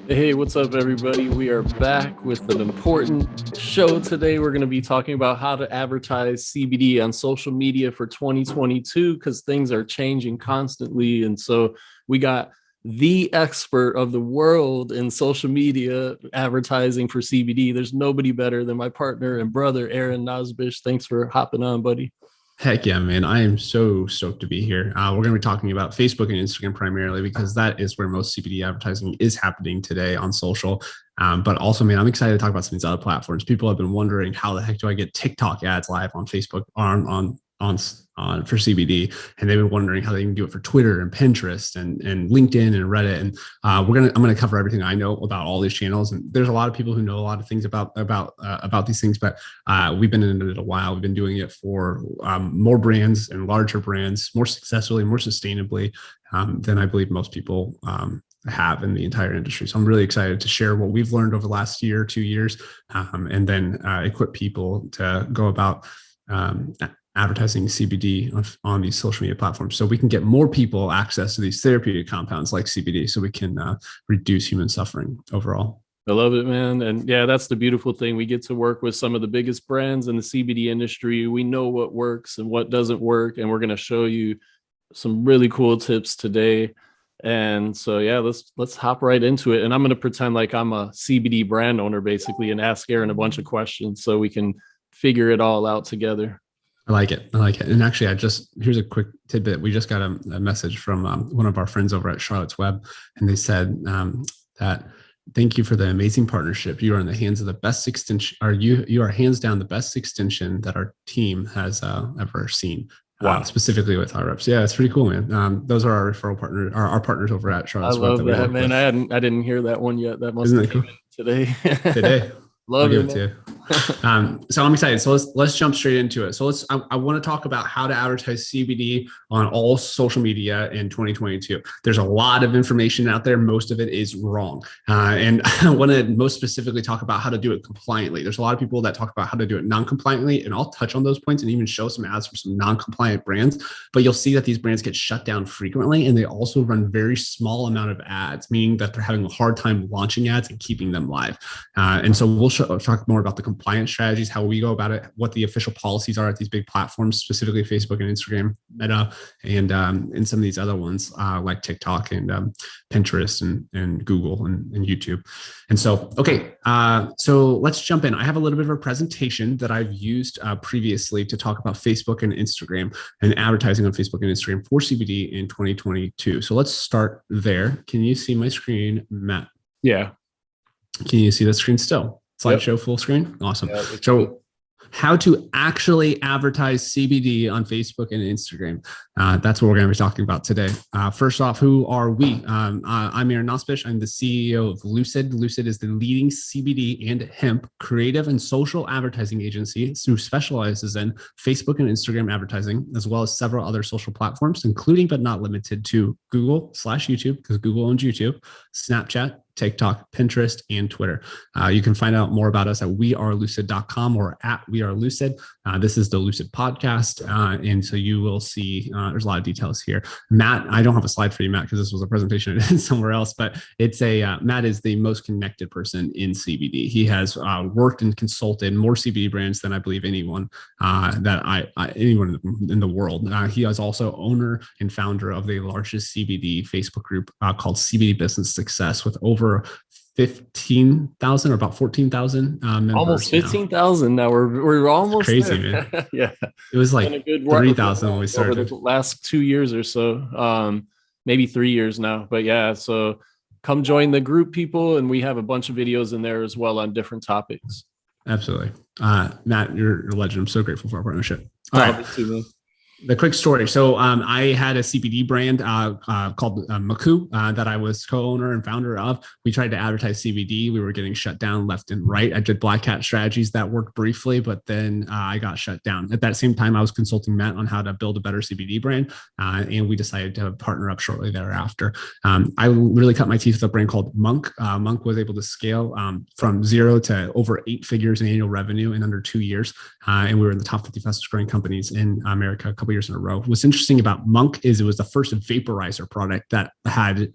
Hey, what's up, everybody? We are back with an important show today. We're going to be talking about how to advertise CBD on social media for 2022 because things are changing constantly. And so we got the expert of the world in social media advertising for CBD. There's nobody better than my partner and brother, Aaron Nosbisch. Thanks for hopping on, buddy. Heck yeah, man. I am so stoked to be here. We're going to be talking about Facebook and Instagram primarily because that is where most CBD advertising is happening today on social. But also, man, I'm excited to talk about some of these other platforms. People have been wondering how the heck do I get TikTok ads live on Facebook for CBD, and they've been wondering how they can do it for Twitter and Pinterest and LinkedIn and Reddit. And I'm gonna cover everything I know about all these channels. And there's a lot of people who know a lot of things about these things, but we've been in it a while. We've been doing it for more brands and larger brands, more successfully, more sustainably than I believe most people have in the entire industry. So I'm really excited to share what we've learned over the last year, 2 years, and then equip people to go about advertising CBD on these social media platforms so we can get more people access to these therapeutic compounds like CBD so we can reduce human suffering overall. I love it, man. And yeah, that's the beautiful thing. We get to work with some of the biggest brands in the CBD industry. We know what works and what doesn't work. And we're going to show you some really cool tips today. And so, yeah, let's hop right into it. And I'm going to pretend like I'm a CBD brand owner, basically, and ask Aaron a bunch of questions so we can figure it all out together. I like it. And actually, here's a quick tidbit. We just got a message from one of our friends over at Charlotte's Web, and they said that thank you for the amazing partnership. You are in the hands of the best extension, or you are hands down the best extension that our team has ever seen. Wow. Specifically with our reps. Yeah, it's pretty cool, man. Those are our referral partners, our partners over at Charlotte's Web. I love that, man. I didn't hear that one yet. That must be cool today. Today. Love it to you. So I'm excited. So let's jump straight into it. So I want to talk about how to advertise CBD on all social media in 2022. There's a lot of information out there. Most of it is wrong. And I want to most specifically talk about how to do it compliantly. There's a lot of people that talk about how to do it non-compliantly, and I'll touch on those points and even show some ads for some non-compliant brands. But you'll see that these brands get shut down frequently, and they also run very small amount of ads, meaning that they're having a hard time launching ads and keeping them live. And so we'll talk more about the compliance strategies, how we go about it, what the official policies are at these big platforms, specifically Facebook and Instagram, Meta, and some of these other ones like TikTok and Pinterest and Google and YouTube. And so, okay, so let's jump in. I have a little bit of a presentation that I've used previously to talk about Facebook and Instagram and advertising on Facebook and Instagram for CBD in 2022. So let's start there. Can you see my screen, Matt? Yeah. Can you see the screen still? Slideshow full screen? Awesome. Yeah, so how to actually advertise CBD on Facebook and Instagram. That's what we're going to be talking about today. First off, who are we? I'm Aaron Nosbisch. I'm the CEO of Lucid. Lucid is the leading CBD and hemp creative and social advertising agency who specializes in Facebook and Instagram advertising, as well as several other social platforms, including but not limited to Google/YouTube, because Google owns YouTube, Snapchat, TikTok, Pinterest, and Twitter. You can find out more about us at wearelucid.com or at wearelucid. This is the Lucid podcast. And so you will see, there's a lot of details here. Matt, I don't have a slide for you, Matt, because this was a presentation I did somewhere else, but it's Matt is the most connected person in CBD. He has worked and consulted more CBD brands than I believe anyone anyone in the world. He is also owner and founder of the largest CBD Facebook group called CBD Business Success with over 15,000 or about 14,000 members. Almost 15,000 now. We're almost crazy, there. Man. Yeah, it was like 3,000 when we started. Over the last 2 years or so, maybe 3 years now. But yeah, so come join the group, people, and we have a bunch of videos in there as well on different topics. Absolutely, Matt, you're a legend. I'm so grateful for our partnership. All right. Too, man. The quick story. So I had a CBD brand called Maku that I was co-owner and founder of. We tried to advertise CBD. We were getting shut down left and right. I did Black Hat strategies that worked briefly, but then I got shut down. At that same time, I was consulting Matt on how to build a better CBD brand, and we decided to partner up shortly thereafter. I really cut my teeth with a brand called Monk. Monk was able to scale from 0 to over 8 figures in annual revenue in under 2 years, and we were in the top 50 fastest growing companies in America a couple couple years in a row. What's interesting about Monk is it was the first vaporizer product that had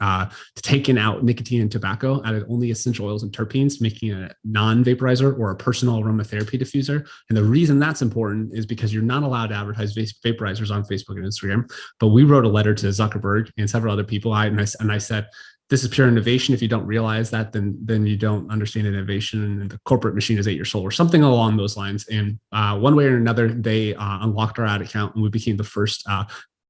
taken out nicotine and tobacco, added only essential oils and terpenes, making it a non-vaporizer or a personal aromatherapy diffuser. And the reason that's important is because you're not allowed to advertise vaporizers on Facebook and Instagram. But we wrote a letter to Zuckerberg and several other people. I said, this is pure innovation. If you don't realize that, then you don't understand innovation, and the corporate machine is 8 years old, or something along those lines. And one way or another, they unlocked our ad account, and we became the first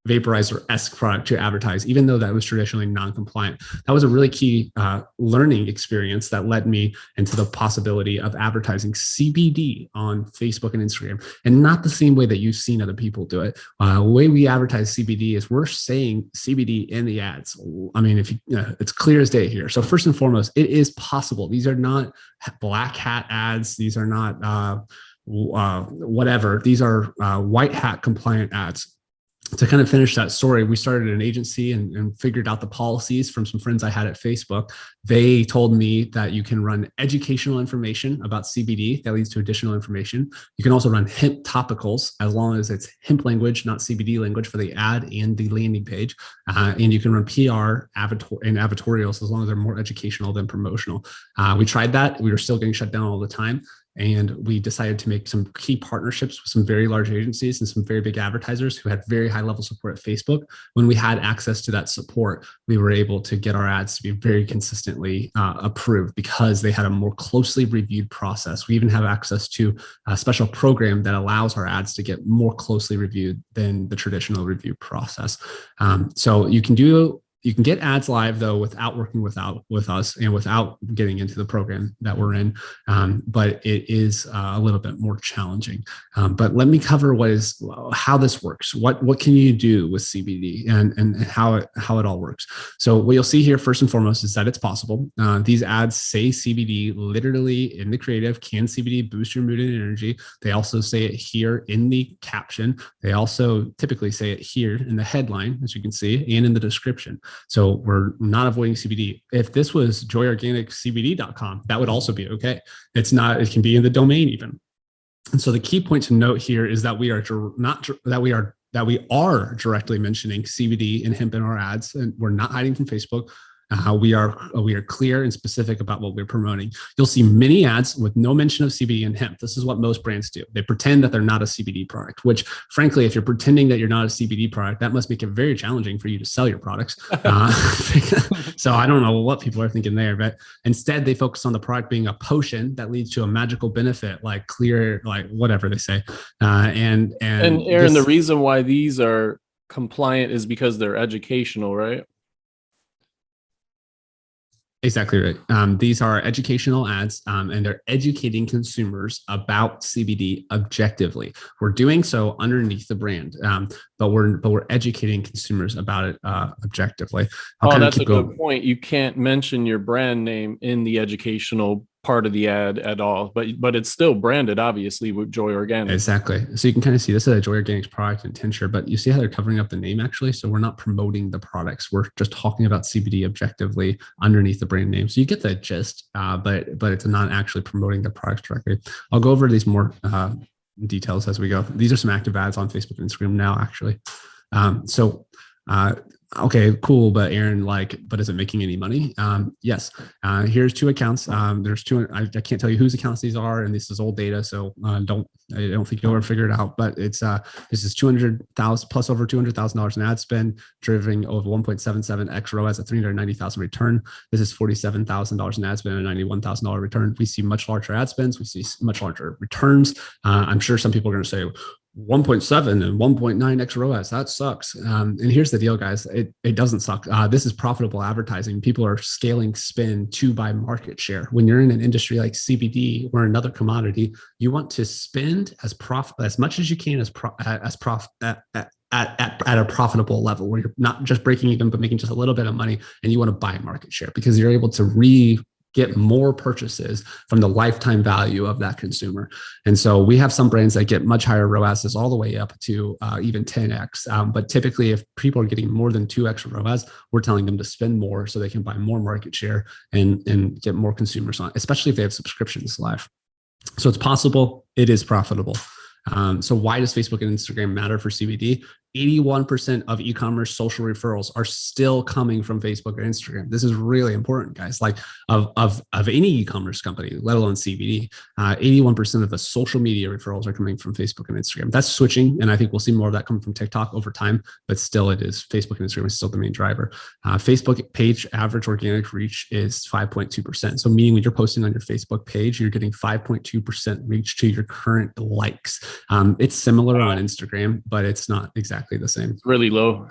vaporizer-esque product to advertise, even though that was traditionally non-compliant. That was a really key learning experience that led me into the possibility of advertising CBD on Facebook and Instagram, and not the same way that you've seen other people do it. The way we advertise CBD is we're saying CBD in the ads. I mean, it's clear as day here. So first and foremost, it is possible. These are not black hat ads. These are not whatever. These are white hat compliant ads. To kind of finish that story, we started an agency and figured out the policies from some friends I had at Facebook. They told me that you can run educational information about CBD that leads to additional information. You can also run hemp topicals as long as it's hemp language, not CBD language, for the ad and the landing page. And you can run PR and advertorials as long as they're more educational than promotional. We tried that. We were still getting shut down all the time. And we decided to make some key partnerships with some very large agencies and some very big advertisers who had very high level support at Facebook. When we had access to that support, we were able to get our ads to be very consistently approved because they had a more closely reviewed process. We even have access to a special program that allows our ads to get more closely reviewed than the traditional review process. So you can get ads live, though, without working with us and without getting into the program that we're in. But it is a little bit more challenging. But let me cover how this works. What can you do with CBD and how it all works. So what you'll see here, first and foremost, is that it's possible. These ads say CBD literally in the creative. Can CBD boost your mood and energy? They also say it here in the caption. They also typically say it here in the headline, as you can see, and in the description. So we're not avoiding CBD. If this was joyorganicCBD.com, that would also be okay. It's not, it can be in the domain even. And so the key point to note here is that we are directly mentioning CBD and hemp in our ads, and we're not hiding from Facebook. We are clear and specific about what we're promoting. You'll see many ads with no mention of CBD and hemp. This is what most brands do. They pretend that they're not a CBD product, which frankly, if you're pretending that you're not a CBD product, that must make it very challenging for you to sell your products. So I don't know what people are thinking there, but instead they focus on the product being a potion that leads to a magical benefit, like clear, like whatever they say. And Aaron, the reason why these are compliant is because they're educational, right? Exactly right. These are educational ads, and they're educating consumers about CBD objectively. We're doing so underneath the brand, but we're educating consumers about it objectively. That's a good point. You can't mention your brand name in the educational part of the ad at all, but it's still branded, obviously, with Joy Organics. Exactly. So you can kind of see this is a Joy Organics product and tincture, but you see how they're covering up the name actually. So we're not promoting the products. We're just talking about CBD objectively underneath the brand name. So you get the gist, but it's not actually promoting the products directly. I'll go over these more details as we go. These are some active ads on Facebook and Instagram now, actually. Okay, cool. But Aaron, but is it making any money? Yes. Here's 2 accounts. There's 2. I can't tell you whose accounts these are, and this is old data, so I don't think you'll ever figure it out. But it's this is $200,000 plus over $200,000 in ad spend, driving over 1.77x ROAS at $390,000 return. This is $47,000 in ad spend and $91,000 return. We see much larger ad spends. We see much larger returns. I'm sure some people are going to say 1.7 and 1.9x ROAS. That sucks. And here's the deal, guys. It doesn't suck. This is profitable advertising. People are scaling spend to buy market share. When you're in an industry like CBD or another commodity, you want to spend as much as you can at a profitable level where you're not just breaking even, but making just a little bit of money, and you want to buy market share because you're able to get more purchases from the lifetime value of that consumer. And so we have some brands that get much higher ROASs all the way up to even 10x. But typically if people are getting more than 2x ROAS, we're telling them to spend more so they can buy more market share and get more consumers on, especially if they have subscriptions live. So it's possible, it is profitable. So why does Facebook and Instagram matter for CBD? 81% of e-commerce social referrals are still coming from Facebook or Instagram. This is really important, guys. Like of any e-commerce company, let alone CBD, 81% of the social media referrals are coming from Facebook and Instagram. That's switching, and I think we'll see more of that coming from TikTok over time. But still, it is Facebook and Instagram is still the main driver. Facebook page average organic reach is 5.2%. So meaning when you're posting on your Facebook page, you're getting 5.2% reach to your current likes. It's similar on Instagram, but it's not exactly the same. It's really low.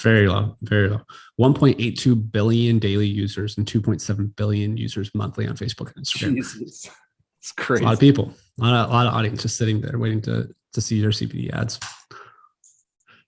Very low, very low. 1.82 billion daily users and 2.7 billion users monthly on Facebook and Instagram. Jesus. It's crazy. It's a lot of people, a lot of audience just sitting there waiting to see your CBD ads.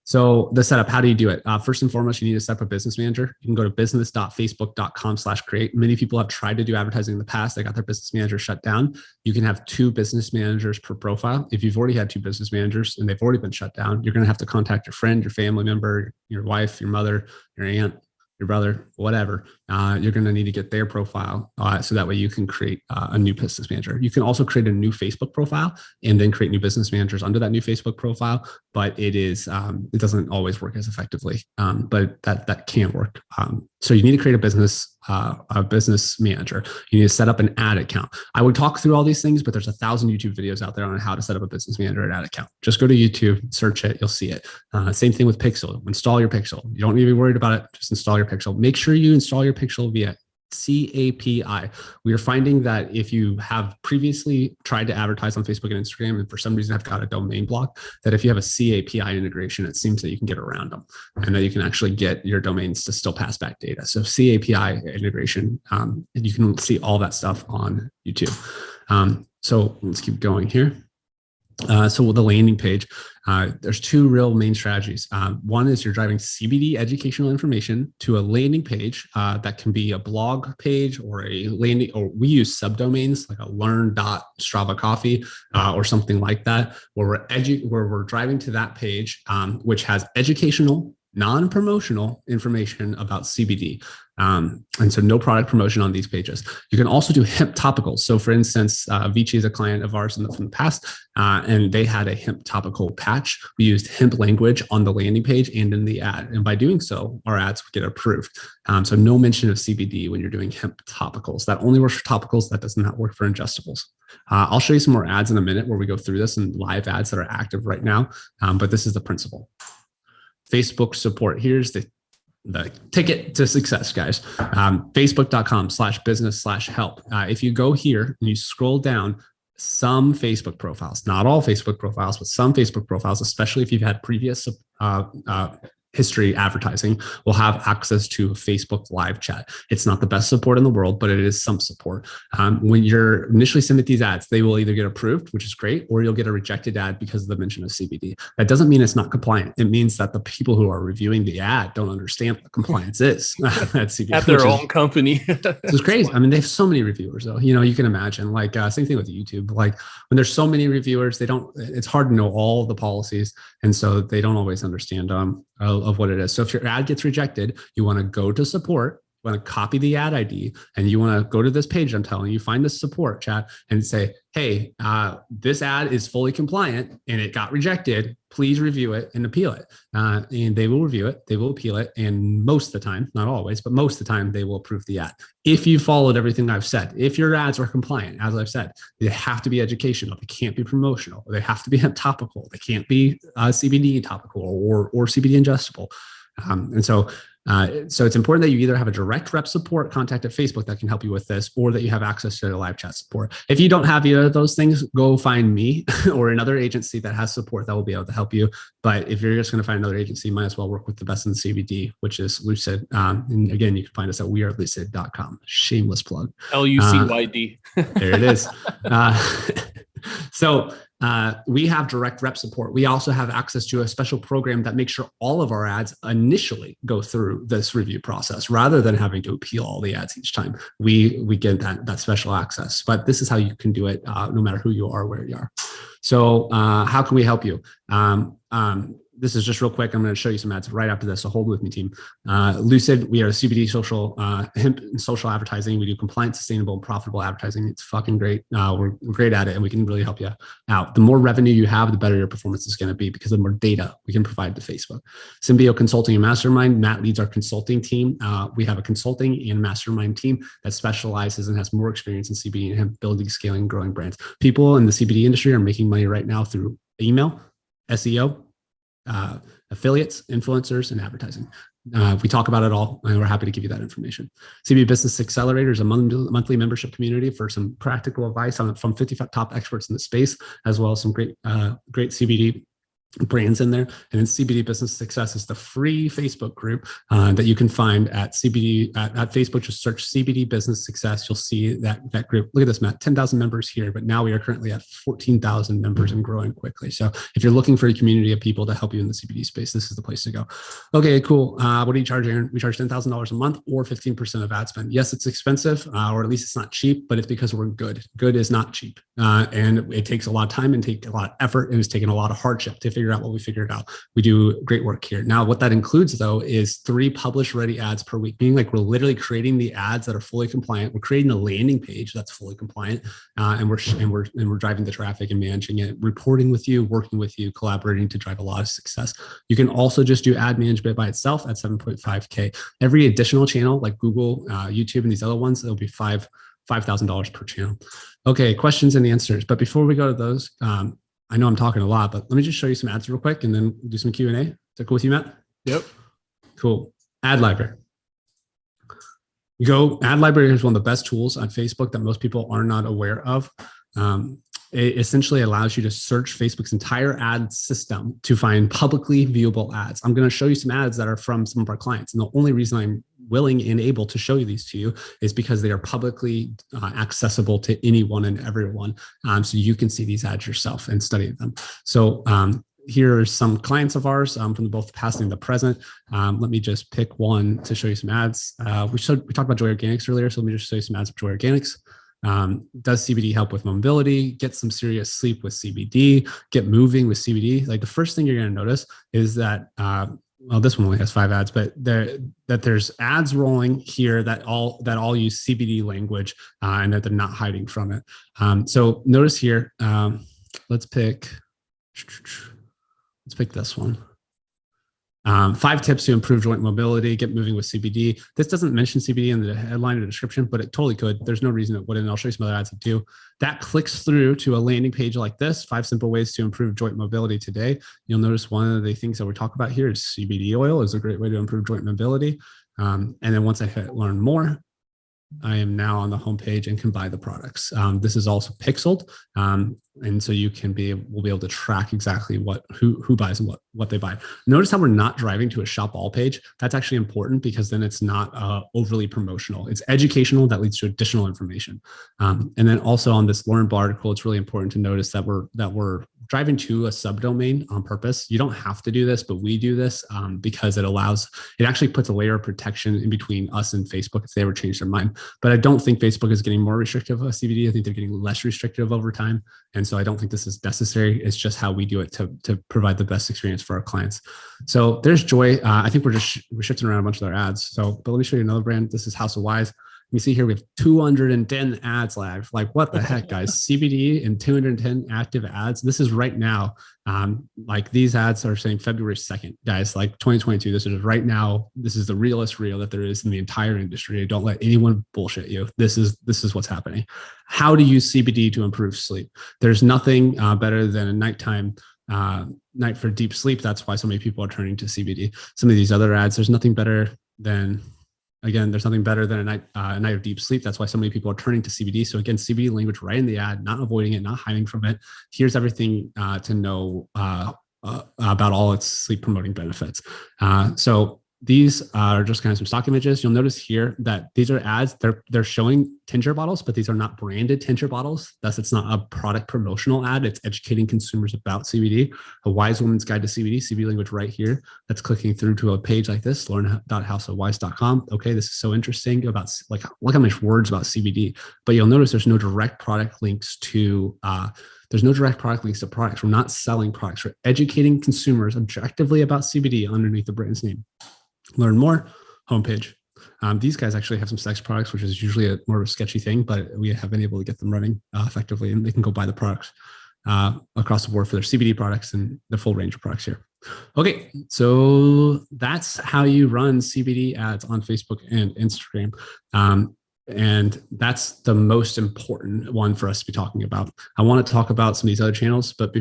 So the setup, how do you do it? First and foremost, you need to set up a business manager. You can go to business.facebook.com/create. Many people have tried to do advertising in the past. They got their business manager shut down. You can have 2 business managers per profile. If you've already had 2 business managers and they've already been shut down, you're going to have to contact your friend, your family member, your wife, your mother, your aunt, your brother, whatever. You're going to need to get their profile so that way you can create a new business manager. You can also create a new Facebook profile and then create new business managers under that new Facebook profile. But it doesn't always work as effectively, but that can work. So you need to create a business manager. You need to set up an ad account. I would talk through all these things, but there's 1,000 YouTube videos out there on how to set up a business manager and ad account. Just go to YouTube, search it, you'll see it. Same thing with Pixel. Install your Pixel. You don't need to be worried about it. Just install your Pixel. Make sure you install your Pixel via CAPI. We are finding that if you have previously tried to advertise on Facebook and Instagram, and for some reason have got a domain block, that if you have a CAPI integration, it seems that you can get around them and that you can actually get your domains to still pass back data. So CAPI integration, and you can see all that stuff on YouTube. So let's keep going here. So with the landing page, there's 2 real main strategies. One is you're driving CBD educational information to a landing page that can be a blog page or a landing, or we use subdomains like a learn.stravacoffee or something like that, where we're driving to that page, which has educational, non-promotional information about CBD. And so no product promotion on these pages. You can also do hemp topicals. So for instance, Vici is a client of ours from the past, and they had a hemp topical patch. We used hemp language on the landing page and in the ad. And by doing so, our ads would get approved. So no mention of CBD when you're doing hemp topicals. That only works for topicals. That does not work for ingestibles. I'll show you some more ads in a minute where we go through this and live ads that are active right now. But this is the principle. Facebook support. Here's the ticket to success, guys. Facebook.com/business/help. If you go here and you scroll down, some Facebook profiles, not all Facebook profiles, but some Facebook profiles, especially if you've had previous history advertising, will have access to Facebook live chat. It's not the best support in the world, but it is some support. When you're initially submit these ads, they will either get approved, which is great, or you'll get a rejected ad because of the mention of CBD. That doesn't mean it's not compliant. It means that the people who are reviewing the ad don't understand what compliance is at CBD. At their own company. It's crazy. I mean, they have so many reviewers though. You can imagine, like same thing with YouTube. Like when there's so many reviewers, it's hard to know all the policies. And so they don't always understand of what it is. So if your ad gets rejected, you want to go to support, you want to copy the ad ID, and you want to go to this page I'm telling you, find the support chat and say, hey, this ad is fully compliant and it got rejected. Please review it and appeal it. And they will review it, they will appeal it. And most of the time, not always, but most of the time, they will approve the ad. If you followed everything I've said, if your ads are compliant, as I've said, they have to be educational, they can't be promotional, they have to be topical, they can't be CBD topical or CBD ingestible. And so it's important that you either have a direct rep support contact at Facebook that can help you with this, or that you have access to the live chat support. If you don't have either of those things, go find me or another agency that has support that will be able to help you. But if you're just going to find another agency, you might as well work with the best in the CBD, which is Lucid. And again, you can find us at wearelucid.com. Shameless plug. LUCYD. There it is. So we have direct rep support. We also have access to a special program that makes sure all of our ads initially go through this review process rather than having to appeal all the ads each time. We get that special access, but this is how you can do it no matter who you are, where you are. So how can we help you? this is just real quick. I'm going to show you some ads right after this. So hold with me, team. Lucid, we are CBD social, hemp and social advertising. We do compliant, sustainable, and profitable advertising. It's fucking great. We're great at it, and we can really help you out. The more revenue you have, the better your performance is going to be because the more data we can provide to Facebook. Symbio Consulting and Mastermind. Matt leads our consulting team. We have a consulting and mastermind team that specializes and has more experience in CBD and hemp building, scaling, growing brands. People in the CBD industry are making money right now through email, SEO, affiliates, influencers, and advertising. We talk about it all, and we're happy to give you that information. CBD Business Accelerator is a monthly membership community for some practical advice from 55 top experts in the space, as well as some great CBD brands in there. And then CBD Business Success is the free Facebook group that you can find at CBD at Facebook. Just search CBD Business Success. You'll see that group. Look at this, Matt, 10,000 members here, but now we are currently at 14,000 members and growing quickly. So if you're looking for a community of people to help you in the CBD space, this is the place to go. Okay, cool. What do you charge, Aaron? We charge $10,000 a month or 15% of ad spend. Yes, it's expensive, or at least it's not cheap, but it's because we're good. Good is not cheap. And it takes a lot of time and take a lot of effort, and it's taken a lot of hardship to figure out what we figured out. We do great work here. Now, what that includes though is 3 publish ready ads per week, meaning like we're literally creating the ads that are fully compliant. We're creating a landing page that's fully compliant, and we're driving the traffic and managing it, reporting with you, working with you, collaborating to drive a lot of success. You can also just do ad management by itself at 7.5K. Every additional channel like Google, YouTube, and these other ones, it'll be $5,000 per channel. Okay, questions and answers. But before we go to those, I know I'm talking a lot, but let me just show you some ads real quick and then do some Q&A. Is that cool with you, Matt? Yep. Cool. Ad library. Ad library is one of the best tools on Facebook that most people are not aware of. It essentially allows you to search Facebook's entire ad system to find publicly viewable ads. I'm going to show you some ads that are from some of our clients. And the only reason I'm willing and able to show you these to you is because they are publicly accessible to anyone and everyone. So you can see these ads yourself and study them. So here are some clients of ours from both the past and the present. Let me just pick one to show you some ads. We talked about Joy Organics earlier, so let me just show you some ads for Joy Organics. Does CBD help with mobility? Get some serious sleep with CBD. Get moving with CBD. Like the first thing you're going to notice is that, well, this one only has 5 ads, but there's ads rolling here that all use CBD language and that they're not hiding from it. So notice here, let's pick this one. 5 tips to improve joint mobility, get moving with CBD. This doesn't mention CBD in the headline or description, but it totally could. There's no reason it wouldn't. I'll show you some other ads that do. That clicks through to a landing page like this, 5 simple ways to improve joint mobility today. You'll notice one of the things that we're talking about here is CBD oil is a great way to improve joint mobility. And then once I hit learn more, I am now on the homepage and can buy the products. This is also pixeled. And so we'll be able to track exactly who buys and what they buy. Notice how we're not driving to a shop all page. That's actually important because then it's not overly promotional. It's educational that leads to additional information. And then also on this Learn article, it's really important to notice that we're driving to a subdomain on purpose. You don't have to do this, but we do this because it actually puts a layer of protection in between us and Facebook if they ever change their mind. But I don't think Facebook is getting more restrictive of CBD. I think they're getting less restrictive over time. And so I don't think this is necessary. It's just how we do it to provide the best experience for our clients. So there's Joy. I think we're shifting around a bunch of their ads. But let me show you another brand. This is House of Wise. You see here we have 210 ads live. Like what the heck, guys? CBD and 210 active ads. This is right now. Like these ads are saying February 2nd, guys. Like 2022. This is right now. This is the realest reel that there is in the entire industry. Don't let anyone bullshit you. This is what's happening. How to use CBD to improve sleep. There's nothing better than a nighttime night for deep sleep. That's why so many people are turning to CBD. Some of these other ads, there's nothing better than. Again, there's nothing better than a night of deep sleep. That's why so many people are turning to CBD. So again, CBD language right in the ad, not avoiding it, not hiding from it. Here's everything to know about all its sleep promoting benefits. So these are just kind of some stock images. You'll notice here that these are ads. They're showing tincture bottles, but these are not branded tincture bottles. Thus, it's not a product promotional ad. It's educating consumers about CBD. A Wise Woman's Guide to CBD language right here. That's clicking through to a page like this, lauren.houseofwise.com. Okay, this is so interesting about like look how much words about CBD. But you'll notice there's no direct product links to products. We're not selling products. We're educating consumers objectively about CBD underneath the brand's name. Learn more, homepage. These guys actually have some sex products, which is usually a more of a sketchy thing, but we have been able to get them running effectively, and they can go buy the products across the board for their CBD products and the full range of products here. Okay, so that's how you run CBD ads on Facebook and Instagram. And that's the most important one for us to be talking about. I want to talk about some of these other channels, but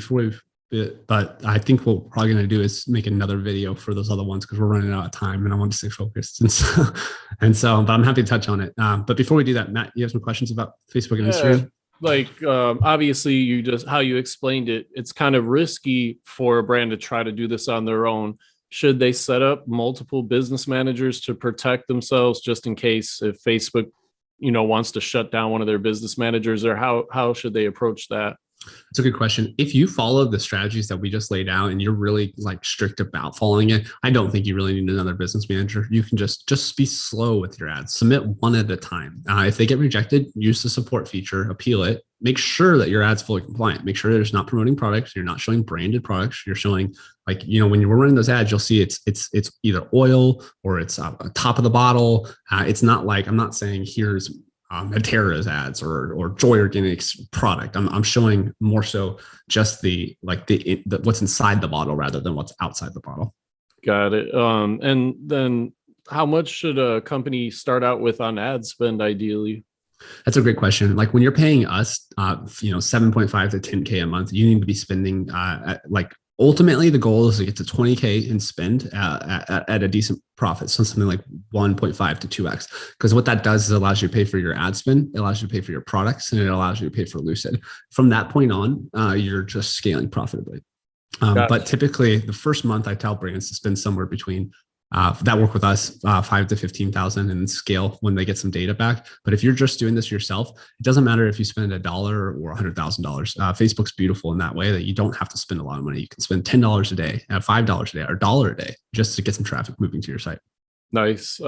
but I think what we're probably going to do is make another video for those other ones because we're running out of time and I want to stay focused. But I'm happy to touch on it. But before we do that, Matt, you have some questions about Facebook and Instagram? Like obviously how you explained it, it's kind of risky for a brand to try to do this on their own. Should they set up multiple business managers to protect themselves just in case if Facebook, wants to shut down one of their business managers, or how should they approach that? That's a good question. If you follow the strategies that we just laid out and you're really like strict about following it, I don't think you really need another business manager. You can just be slow with your ads. Submit one at a time. If they get rejected, use the support feature, appeal it. Make sure that your ad's fully compliant. Make sure that it's not promoting products. You're not showing branded products. You're showing when you're running those ads, you'll see it's either oil or it's top of the bottle. It's not like, I'm not saying here's Natera's ads or Joy Organics product. I'm showing more so just the what's inside the bottle rather than what's outside the bottle. Got it. And then how much should a company start out with on ad spend ideally? That's a great question. Like when you're paying us, 7.5 to 10K a month, you need to be spending ultimately, the goal is to get to 20K and spend at a decent profit. So something like 1.5 to 2x. Because what that does is it allows you to pay for your ad spend, it allows you to pay for your products, and it allows you to pay for Lucid. From that point on, you're just scaling profitably. But typically, the first month, I tell brands to spend somewhere between that work with us, 5 to 15,000 and scale when they get some data back. But if you're just doing this yourself, it doesn't matter if you spend $1 or $100,000. Facebook's beautiful in that way that you don't have to spend a lot of money. You can spend $10 a day, $5 a day, or $1 a day just to get some traffic moving to your site. Nice.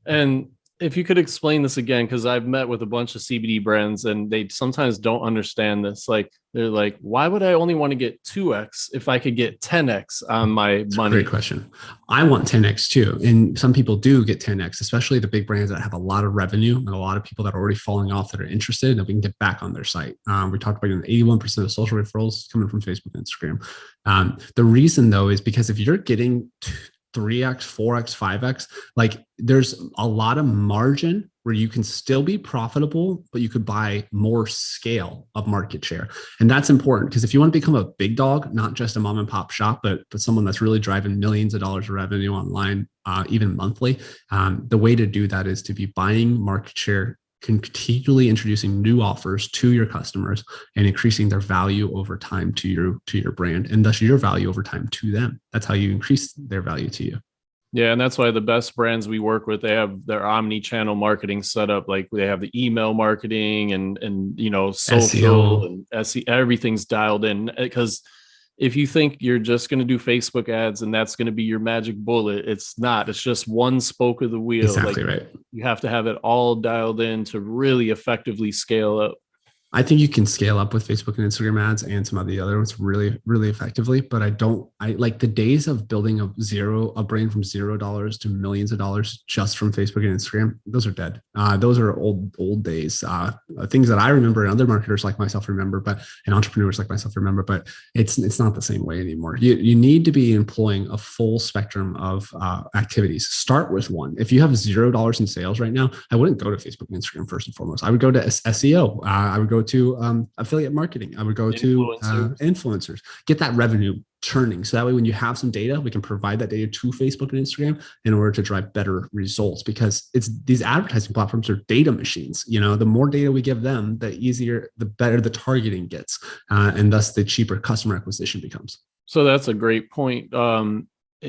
And if you could explain this again, because I've met with a bunch of CBD brands and they sometimes don't understand this. Like they're like, why would I only want to get 2x if I could get 10x on my money? Great question. I want 10x too. And some people do get 10x, especially the big brands that have a lot of revenue and a lot of people that are already falling off that are interested and that we can get back on their site. We talked about 81% of social referrals coming from Facebook and Instagram. The reason though is because if you're getting 3x, 4x, 5x, like there's a lot of margin where you can still be profitable, but you could buy more scale of market share. And that's important because if you want to become a big dog, not just a mom and pop shop, but someone that's really driving millions of dollars of revenue online, even monthly, the way to do that is to be buying market share, continually introducing new offers to your customers and increasing their value over time to your brand, and thus your value over time to them. That's how you increase their value to you. Yeah, and that's why the best brands we work with, they have their omni-channel marketing set up. Like they have the email marketing and social SEO. And SEO, everything's dialed in. Because if you think you're just going to do Facebook ads and that's going to be your magic bullet, it's not. It's just one spoke of the wheel. Exactly right. You have to have it all dialed in to really effectively scale up. I think you can scale up with Facebook and Instagram ads and some of the other ones really, really effectively. But I like the days of building a brand from $0 to millions of dollars just from Facebook and Instagram. Those are dead. Those are old days. Things that I remember and other marketers like myself remember, and entrepreneurs like myself remember. But it's not the same way anymore. You need to be employing a full spectrum of activities. Start with one. If you have $0 in sales right now, I wouldn't go to Facebook and Instagram first and foremost. I would go to SEO. I would go to affiliate marketing. I would go to influencers, get that revenue churning. So that way, when you have some data, we can provide that data to Facebook and Instagram in order to drive better results, because these advertising platforms are data machines. The more data we give them, the easier, the better the targeting gets, and thus the cheaper customer acquisition becomes. So that's a great point.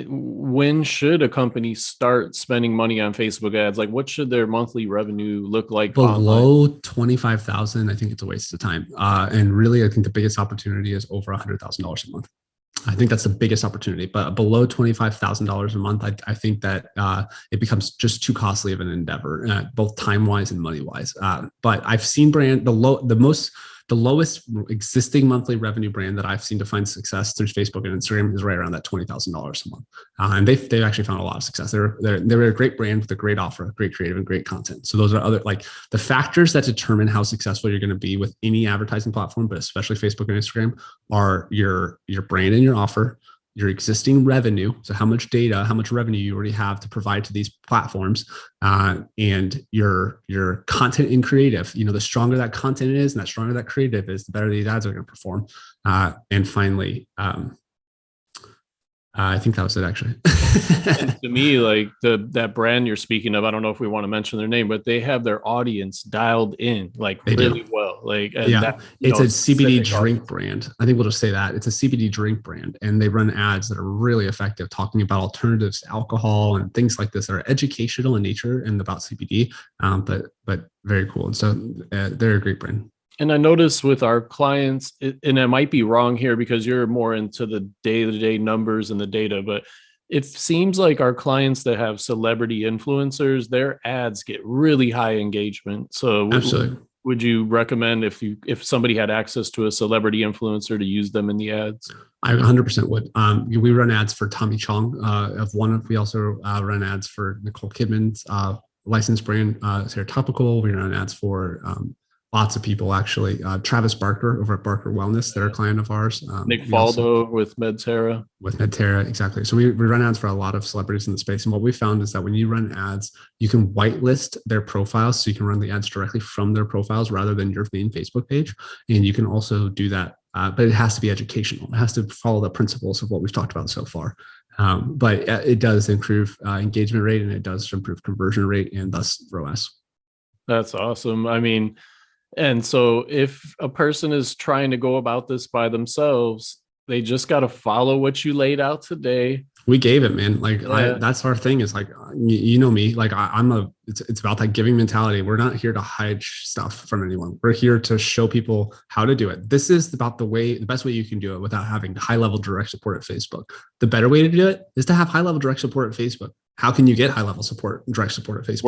when should a company start spending money on Facebook ads? Like, what should their monthly revenue look like? Below 25,000, I think it's a waste of time. And really, I think the biggest opportunity is over $100,000 a month. I think that's the biggest opportunity, but below $25,000 a month, I think that it becomes just too costly of an endeavor, both time wise and money wise. But I've seen the lowest existing monthly revenue brand that I've seen to find success through Facebook and Instagram is right around that $20,000 a month, and they've actually found a lot of success. They're a great brand with a great offer, great creative, and great content. So those are other like the factors that determine how successful you're going to be with any advertising platform, but especially Facebook and Instagram, are your brand and your offer, your existing revenue. So how much data, how much revenue you already have to provide to these platforms, and your content and creative. The stronger that content is and that stronger that creative is, the better these ads are going to perform. And finally, I think that was it, actually. And to me, like that brand you're speaking of, I don't know if we want to mention their name, but they have their audience dialed in like really well. Like, yeah, it's a CBD drink brand. I think we'll just say that it's a CBD drink brand, and they run ads that are really effective, talking about alternatives to alcohol and things like this that are educational in nature and about CBD, but very cool. And so they're a great brand. And I noticed with our clients, and I might be wrong here because you're more into the day-to-day numbers and the data, but it seems like our clients that have celebrity influencers, their ads get really high engagement. So absolutely, would you recommend if somebody had access to a celebrity influencer to use them in the ads? I 100% would. We run ads for Tommy Chong we also run ads for Nicole Kidman's licensed brand, Sarah Topical. We run ads for lots of people, actually. Travis Barker over at Barker Wellness, they're a client of ours. Nick Faldo with Medterra. With Medterra, exactly. So we run ads for a lot of celebrities in the space. And what we found is that when you run ads, you can whitelist their profiles. So you can run the ads directly from their profiles rather than your main Facebook page. And you can also do that, but it has to be educational. It has to follow the principles of what we've talked about so far. But it does improve engagement rate, and it does improve conversion rate and thus ROAS. That's awesome. I mean, and so if a person is trying to go about this by themselves, they just got to follow what you laid out today. We gave it, man. Like that's our thing, is like, you know me, like it's about that giving mentality. We're not here to hide stuff from anyone. We're here to show people how to do it. This is about the best way you can do it without having high level direct support at Facebook. The better way to do it is to have high level direct support at Facebook. How can you get high level support, direct support at Facebook?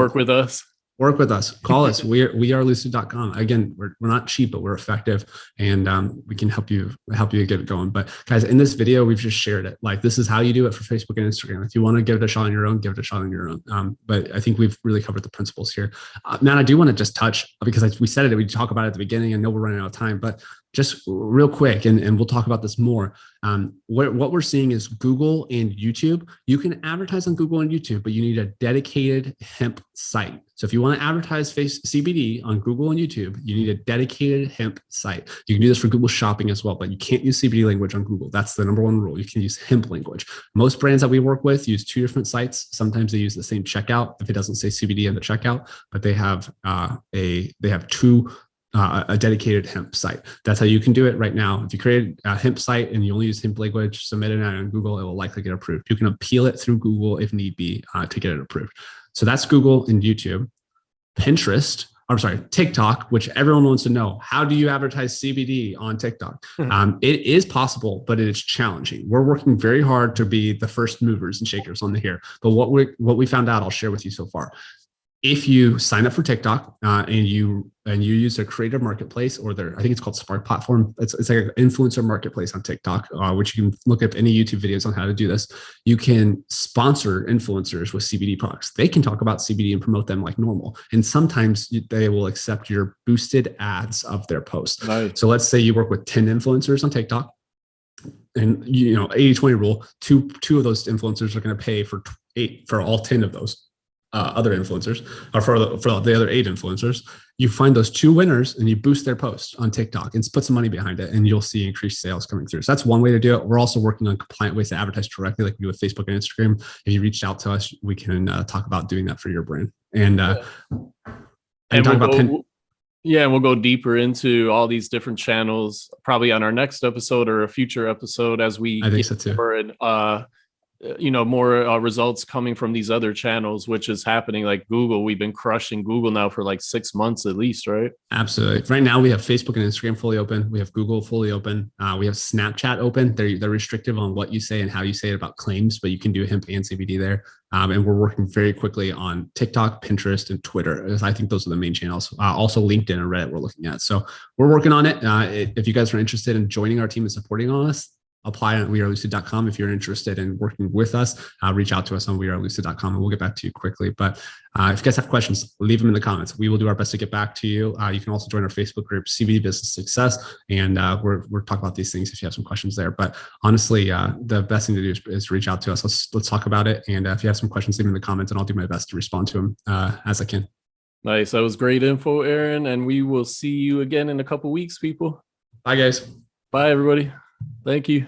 Work with us. Call us. We are lucid.com. Again, we're not cheap, but we're effective, and we can help you get it going. But guys, in this video, we've just shared it. Like, this is how you do it for Facebook and Instagram. If you want to give it a shot on your own, give it a shot on your own. But I think we've really covered the principles here. Matt, I do want to just touch, because we said it, we talk about it at the beginning. I know we're running out of time, but just real quick, and we'll talk about this more. What we're seeing is Google and YouTube. You can advertise on Google and YouTube, but you need a dedicated hemp site. So if you want to advertise CBD on Google and YouTube, you need a dedicated hemp site. You can do this for Google Shopping as well, but you can't use CBD language on Google. That's the number one rule. You can use hemp language. Most brands that we work with use two different sites. Sometimes they use the same checkout if it doesn't say CBD in the checkout, but they have a dedicated hemp site. That's how you can do it right now. If you create a hemp site and you only use hemp language, submit it on Google, it will likely get approved. You can appeal it through Google if need be to get it approved. So that's Google and YouTube. TikTok, which everyone wants to know. How do you advertise CBD on TikTok? It is possible, but it is challenging. We're working very hard to be the first movers and shakers on here. But what we found out, I'll share with you so far. If you sign up for TikTok and you use their creator marketplace, or I think it's called Spark platform. It's like an influencer marketplace on TikTok, which you can look up any YouTube videos on how to do this. You can sponsor influencers with CBD products. They can talk about CBD and promote them like normal. And sometimes they will accept your boosted ads of their posts. Nice. So let's say you work with 10 influencers on TikTok, and 80-20 rule, two of those influencers are going to pay for all 10 of those other influencers, or for the other 8 influencers. You find those 2 winners and you boost their posts on TikTok and put some money behind it, and you'll see increased sales coming through. So that's one way to do it. We're also working on compliant ways to advertise directly, like we do with Facebook and Instagram. If you reached out to us, we can talk about doing that for your brand. And we'll go deeper into all these different channels, probably on our next episode or a future episode, as we I think so too. more results coming from these other channels, which is happening. Like Google, we've been crushing Google now for like 6 months at least, right? Absolutely. Right now we have Facebook and Instagram fully open. We have Google fully open. We have Snapchat open. They're restrictive on what you say and how you say it about claims, but you can do hemp and CBD there. And we're working very quickly on TikTok, Pinterest, and Twitter. I think those are the main channels. Also LinkedIn and Reddit we're looking at. So we're working on it. If you guys are interested in joining our team and supporting on us, apply at wearelucid.com. If you're interested in working with us, reach out to us on wearelucid.com and we'll get back to you quickly. But if you guys have questions, leave them in the comments. We will do our best to get back to you. You can also join our Facebook group, CBD Business Success. And we're talking about these things if you have some questions there. But honestly, the best thing to do is reach out to us. Let's talk about it. And if you have some questions, leave them in the comments and I'll do my best to respond to them as I can. Nice. That was great info, Aaron. And we will see you again in a couple weeks, people. Bye, guys. Bye, everybody. Thank you.